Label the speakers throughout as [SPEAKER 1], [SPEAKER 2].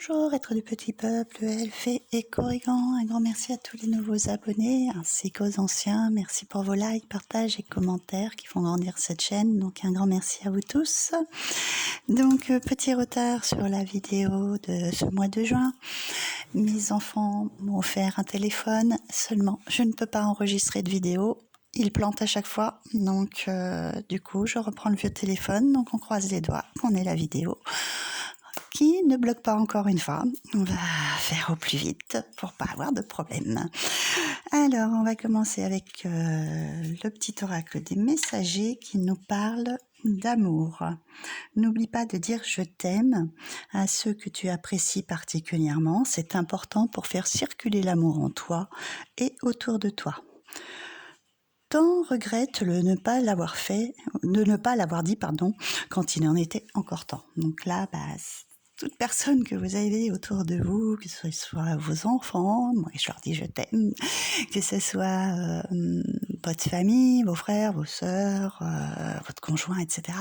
[SPEAKER 1] Bonjour, être du petit peuple, elfes et corrigans. Un grand merci à tous les nouveaux abonnés ainsi qu'aux anciens. Merci pour vos likes, partages et commentaires qui font grandir cette chaîne. Donc un grand merci à vous tous. Donc petit retard sur la vidéo de ce mois de juin. Mes enfants m'ont offert un téléphone. Seulement, je ne peux pas enregistrer de vidéo. Ils plantent à chaque fois. Donc du coup, je reprends le vieux téléphone. Donc on croise les doigts qu'on ait la vidéo qui ne bloque pas encore une fois. On va faire au plus vite pour pas avoir de problème. Alors, on va commencer avec le petit oracle des messagers qui nous parle d'amour. N'oublie pas de dire je t'aime à ceux que tu apprécies particulièrement. C'est important pour faire circuler l'amour en toi et autour de toi. Tant regrette de ne pas l'avoir dit, quand il en était encore temps. Donc là, toute personne que vous avez autour de vous, que ce soit vos enfants, moi je leur dis je t'aime, que ce soit votre famille, vos frères, vos sœurs, votre conjoint, etc.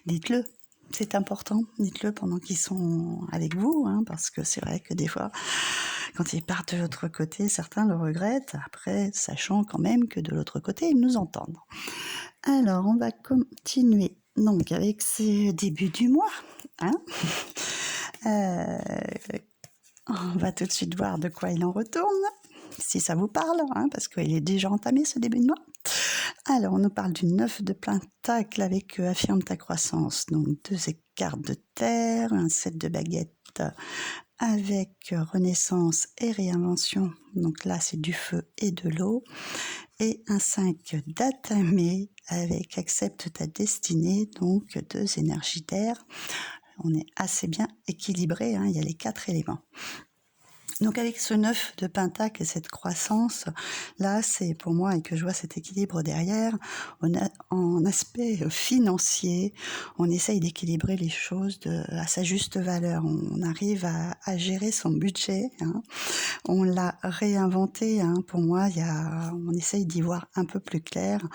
[SPEAKER 1] Dites-le, c'est important, dites-le pendant qu'ils sont avec vous, parce que c'est vrai que des fois, quand ils partent de l'autre côté, certains le regrettent, après sachant quand même que de l'autre côté, ils nous entendent. Alors, on va continuer donc avec ce début du mois. On va tout de suite voir de quoi il en retourne, si ça vous parle, parce qu'il est déjà entamé ce début de mois. Alors, on nous parle du 9 de pentacle avec affirme ta croissance. Donc, 2 cartes de terre, un 7 de baguettes avec renaissance et réinvention. Donc là, c'est du feu et de l'eau. Et un 5 d'atamé avec accepte ta destinée. Donc, 2 énergies d'air. On est assez bien équilibré, il y a les 4 éléments. Donc avec ce 9 de pentacle et cette croissance, là c'est pour moi, et que je vois cet équilibre derrière, en aspect financier, on essaye d'équilibrer les choses à sa juste valeur. On arrive à gérer son budget, on l'a réinventé, pour moi, on essaye d'y voir un peu plus clair.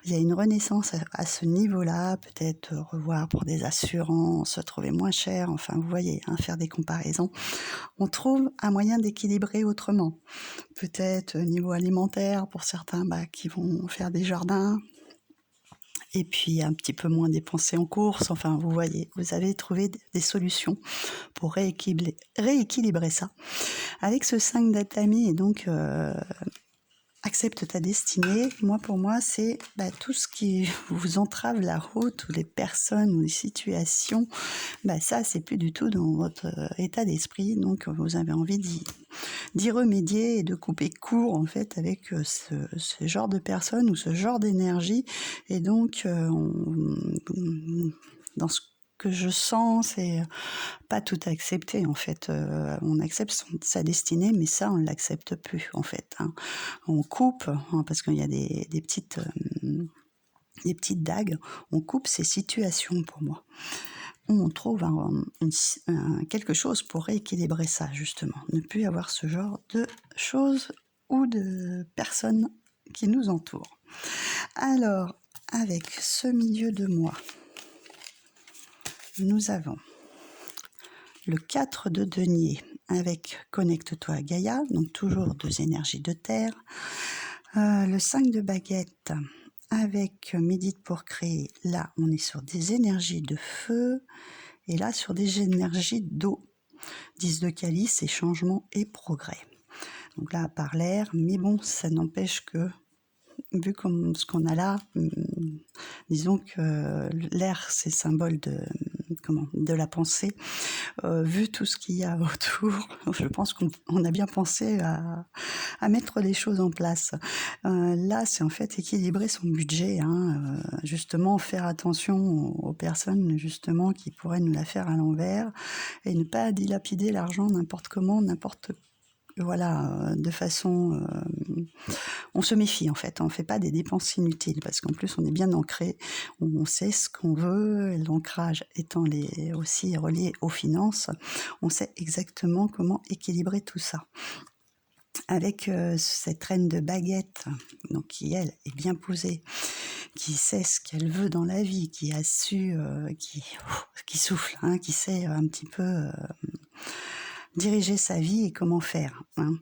[SPEAKER 1] Il y a une renaissance à ce niveau-là, peut-être revoir pour des assurances, trouver moins cher, enfin vous voyez, faire des comparaisons. On trouve un moyen d'équilibrer autrement. Peut-être au niveau alimentaire, pour certains qui vont faire des jardins, et puis un petit peu moins dépenser en courses. Enfin, vous voyez, vous avez trouvé des solutions pour rééquilibrer ça. Avec ce 5 d'atami et donc accepte ta destinée, pour moi, c'est tout ce qui vous entrave la route, ou les personnes, ou les situations, ça, c'est plus du tout dans votre état d'esprit, donc vous avez envie d'y remédier et de couper court, en fait, avec ce genre de personnes, ou ce genre d'énergie, et donc, dans ce que je sens, c'est pas tout accepter, en fait. On accepte sa destinée, mais ça, on l'accepte plus, en fait. On coupe, parce qu'il y a des petites dagues, on coupe ces situations, pour moi. On trouve quelque chose pour rééquilibrer ça, justement. Ne plus avoir ce genre de choses ou de personnes qui nous entourent. Alors, avec ce milieu de mois, nous avons le 4 de denier avec connecte-toi à Gaïa, donc toujours 2 énergies de terre. Le 5 de baguette avec médite pour créer. Là, on est sur des énergies de feu et là, sur des énergies d'eau. 10 de calice, c'est changement et progrès. Donc là, par l'air, mais bon, ça n'empêche que, vu comme ce qu'on a là, disons que l'air, c'est symbole de la pensée. Vu tout ce qu'il y a autour, je pense qu'on a bien pensé à mettre les choses en place. Là, c'est en fait équilibrer son budget, justement faire attention aux personnes justement qui pourraient nous la faire à l'envers, et ne pas dilapider l'argent n'importe comment, de façon... on se méfie, en fait, on ne fait pas des dépenses inutiles, parce qu'en plus on est bien ancré, on sait ce qu'on veut, l'ancrage étant aussi relié aux finances, on sait exactement comment équilibrer tout ça. Avec cette reine de baguette, donc qui elle est bien posée, qui sait ce qu'elle veut dans la vie, qui a su, qui souffle, qui sait un petit peu diriger sa vie et comment faire, hein.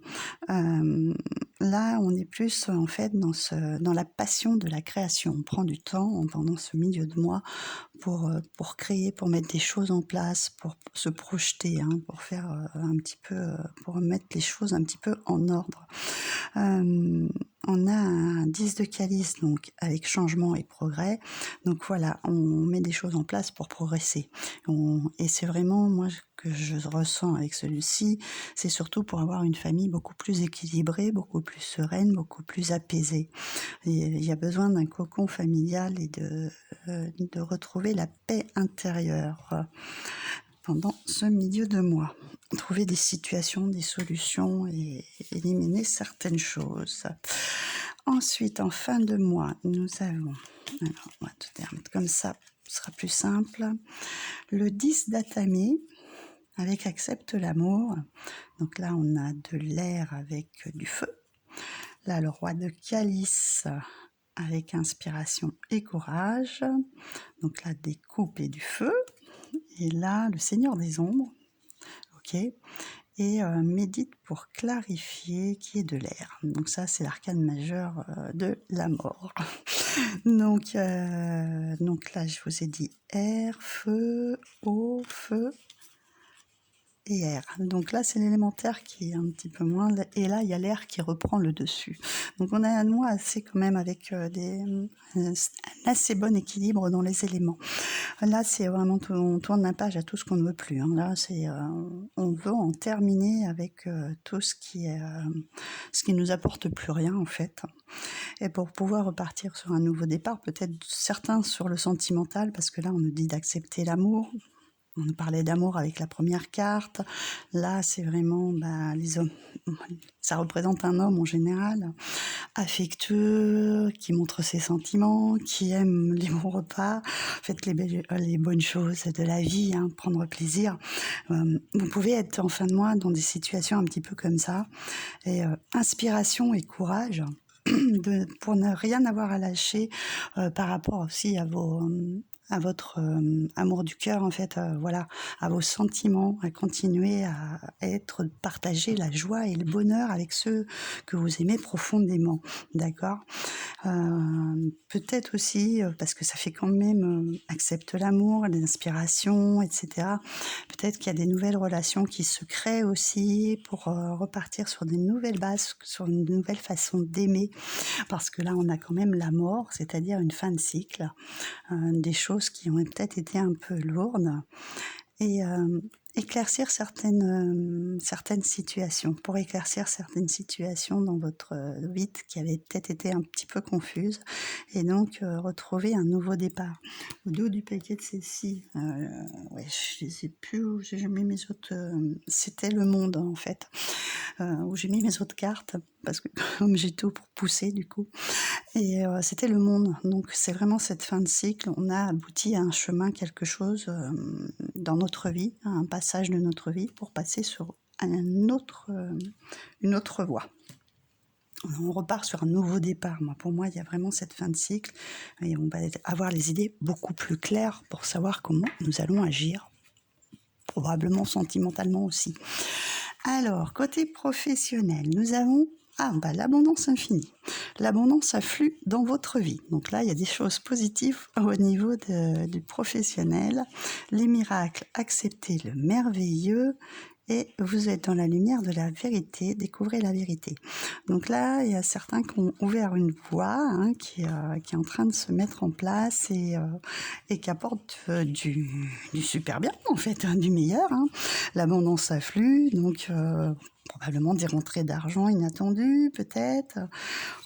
[SPEAKER 1] Là, on est plus en fait dans la passion de la création. On prend du temps pendant ce milieu de mois pour créer, pour mettre des choses en place, pour se projeter, hein, pour faire un petit peu, pour mettre les choses un petit peu en ordre. On a un 10 de calice, donc avec changement et progrès. Donc voilà, on met des choses en place pour progresser. Et c'est vraiment, moi, que je ressens avec celui-ci, c'est surtout pour avoir une famille beaucoup plus équilibrée, beaucoup plus sereine, beaucoup plus apaisée. Et il y a besoin d'un cocon familial et de retrouver la paix intérieure pendant ce milieu de mois. Trouver des situations, des solutions et éliminer certaines choses. Ensuite, en fin de mois, nous avons, alors on va tout remettre comme ça, ce sera plus simple, le 10 d'Atami avec accepte l'amour. Donc là, on a de l'air avec du feu. Là, le roi de calice avec inspiration et courage. Donc là, des coupes et du feu. Et là, le Seigneur des ombres. Ok. Et médite pour clarifier, qui est de l'air. Donc ça, c'est l'arcane majeur de la mort. Donc là, je vous ai dit air, feu, eau, feu et air. Donc là, c'est l'élémentaire qui est un petit peu moins, et là, il y a l'air qui reprend le dessus. Donc on a un mois assez quand même avec un assez bon équilibre dans les éléments. Là, c'est vraiment, on tourne la page à tout ce qu'on ne veut plus, hein. Là, c'est, on veut en terminer avec tout ce qui nous apporte plus rien en fait. Et pour pouvoir repartir sur un nouveau départ, peut-être certains sur le sentimental, parce que là, on nous dit d'accepter l'amour. On parlait d'amour avec la première carte. Là, c'est vraiment les hommes. Ça représente un homme en général, affectueux, qui montre ses sentiments, qui aime les bons repas, faites les bonnes choses de la vie, hein, prendre plaisir. Vous pouvez être en fin de mois dans des situations un petit peu comme ça. Et inspiration et courage. Pour ne rien avoir à lâcher par rapport aussi à votre amour du cœur, en fait, voilà, à vos sentiments, à continuer à être, partager la joie et le bonheur avec ceux que vous aimez profondément, d'accord. Peut-être aussi, parce que ça fait quand même accepte l'amour, l'inspiration, etc. Peut-être qu'il y a des nouvelles relations qui se créent aussi pour repartir sur des nouvelles bases, sur une nouvelle façon d'aimer, parce que là, on a quand même la mort, c'est-à-dire une fin de cycle, des choses qui ont peut-être été un peu lourdes, et éclaircir certaines situations, pour éclaircir certaines situations dans votre vie qui avaient peut-être été un petit peu confuses, et donc retrouver un nouveau départ. Au dos du paquet de celle-ci, ouais, je ne sais plus où j'ai mis mes autres, c'était le monde en fait, où j'ai mis mes autres cartes, parce que comme j'ai tout pour pousser du coup, et c'était le monde. Donc c'est vraiment cette fin de cycle, on a abouti à un chemin, quelque chose dans notre vie, à un passage de notre vie pour passer sur une autre voie. On repart sur un nouveau départ. Pour moi, il y a vraiment cette fin de cycle et on va avoir les idées beaucoup plus claires pour savoir comment nous allons agir, probablement sentimentalement aussi. Alors, côté professionnel, nous avons l'abondance infinie. L'abondance afflue dans votre vie. Donc là, il y a des choses positives au niveau du professionnel. Les miracles, acceptez le merveilleux. Et vous êtes dans la lumière de la vérité, découvrez la vérité. Donc là, il y a certains qui ont ouvert une voie, hein, qui est en train de se mettre en place et qui apporte du super bien, en fait, hein, du meilleur, hein. L'abondance afflue, donc probablement des rentrées d'argent inattendues, peut-être,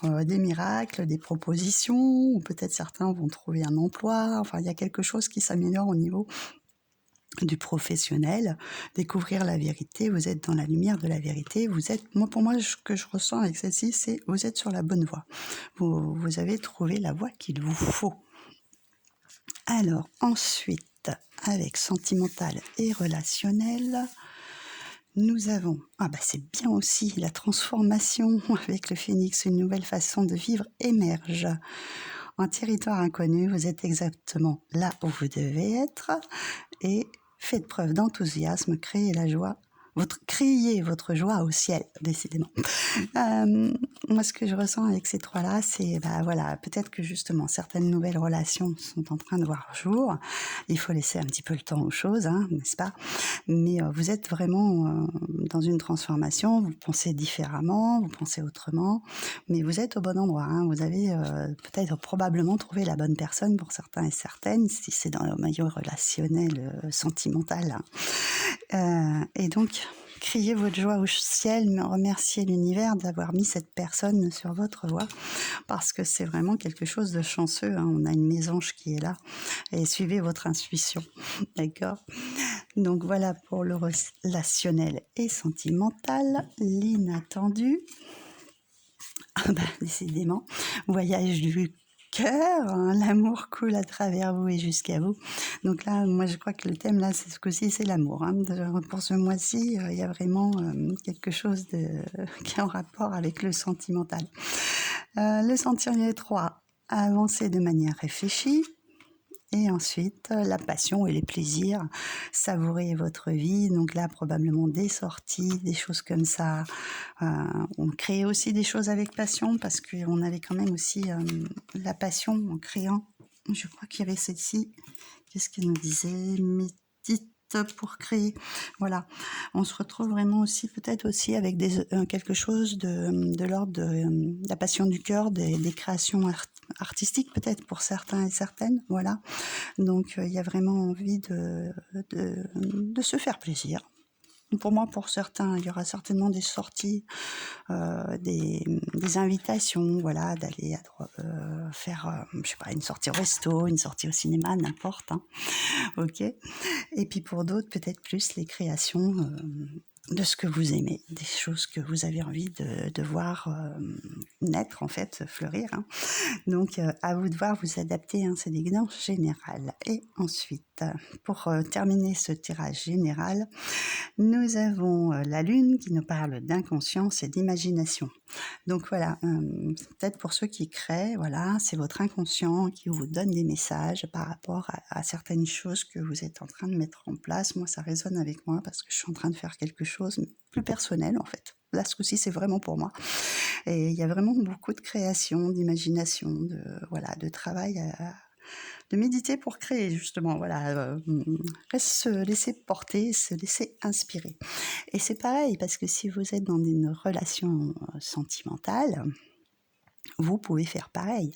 [SPEAKER 1] des miracles, des propositions, ou peut-être certains vont trouver un emploi. Enfin, il y a quelque chose qui s'améliore au niveau du professionnel, découvrir la vérité, vous êtes dans la lumière de la vérité, pour moi, ce que je ressens avec celle-ci, c'est vous êtes sur la bonne voie. Vous avez trouvé la voie qu'il vous faut. Alors, ensuite, avec sentimental et relationnel, nous avons, c'est bien aussi, la transformation avec le phénix, une nouvelle façon de vivre émerge. En territoire inconnu, vous êtes exactement là où vous devez être et faites preuve d'enthousiasme, créez la joie criez votre joie au ciel, décidément. Moi, ce que je ressens avec ces trois-là, c'est, voilà, peut-être que justement, certaines nouvelles relations sont en train de voir le jour. Il faut laisser un petit peu le temps aux choses, hein, n'est-ce pas? Mais vous êtes vraiment dans une transformation, vous pensez différemment, vous pensez autrement, mais vous êtes au bon endroit, hein. Vous avez peut-être probablement trouvé la bonne personne pour certains et certaines, si c'est dans le milieu relationnel, sentimental, hein. Et donc, criez votre joie au ciel, mais remerciez l'univers d'avoir mis cette personne sur votre voie, parce que c'est vraiment quelque chose de chanceux, hein. On a une mésange qui est là, et suivez votre intuition, d'accord? Donc voilà pour le relationnel et sentimental, l'inattendu. Décidément, voyage du cœur, hein, l'amour coule à travers vous et jusqu'à vous. Donc là, moi je crois que le thème là, c'est ce coup-ci, c'est l'amour, hein. Pour ce mois-ci, il y a vraiment quelque chose qui est en rapport avec le sentimental. Le sentier 3, avancer de manière réfléchie. Et ensuite, la passion et les plaisirs, savourer votre vie. Donc là, probablement des sorties, des choses comme ça. On crée aussi des choses avec passion parce qu'on avait quand même aussi la passion en créant. Je crois qu'il y avait celle-ci. Qu'est-ce qu'elle nous disait? Médite pour créer. Voilà. On se retrouve vraiment aussi, peut-être aussi avec quelque chose de l'ordre de la passion du cœur, des créations artistiques peut-être pour certains et certaines. Voilà. Donc il y a vraiment envie de se faire plaisir. Pour moi, pour certains, il y aura certainement des sorties, des invitations, voilà, d'aller faire, je sais pas, une sortie au resto, une sortie au cinéma, n'importe, hein. Ok. Et puis pour d'autres, peut-être plus les créations de ce que vous aimez, des choses que vous avez envie de voir naître, en fait, fleurir, hein. Donc, à vous de voir, vous adapter, hein, c'est des guidances générales. Et ensuite, pour terminer ce tirage général, nous avons la Lune qui nous parle d'inconscience et d'imagination. Donc voilà, peut-être pour ceux qui créent, voilà, c'est votre inconscient qui vous donne des messages par rapport à certaines choses que vous êtes en train de mettre en place. Moi, ça résonne avec moi parce que je suis en train de faire quelque chose plus personnel, en fait. Là, ce coup-ci, c'est vraiment pour moi. Et il y a vraiment beaucoup de création, d'imagination, de travail, de méditer pour créer, justement. Voilà, se laisser porter, se laisser inspirer. Et c'est pareil, parce que si vous êtes dans une relation sentimentale, vous pouvez faire pareil.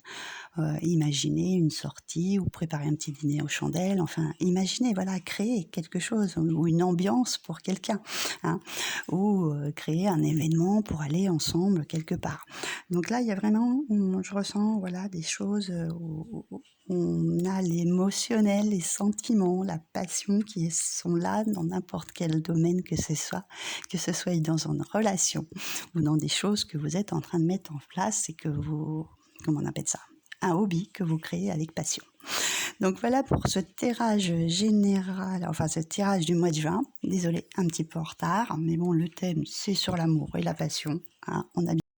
[SPEAKER 1] Imaginez une sortie ou préparer un petit dîner aux chandelles. Enfin, imaginez, voilà, créer quelque chose ou une ambiance pour quelqu'un, hein, ou créer un événement pour aller ensemble quelque part. Donc là, il y a vraiment, je ressens, voilà, des choses où on a l'émotionnel, les sentiments, la passion qui sont là dans n'importe quel domaine que ce soit dans une relation ou dans des choses que vous êtes en train de mettre en place et que vous, comment on appelle ça, un hobby que vous créez avec passion. Donc voilà pour ce tirage général, enfin ce tirage du mois de juin. Désolée, un petit peu en retard, mais bon, le thème c'est sur l'amour et la passion, hein. On a bien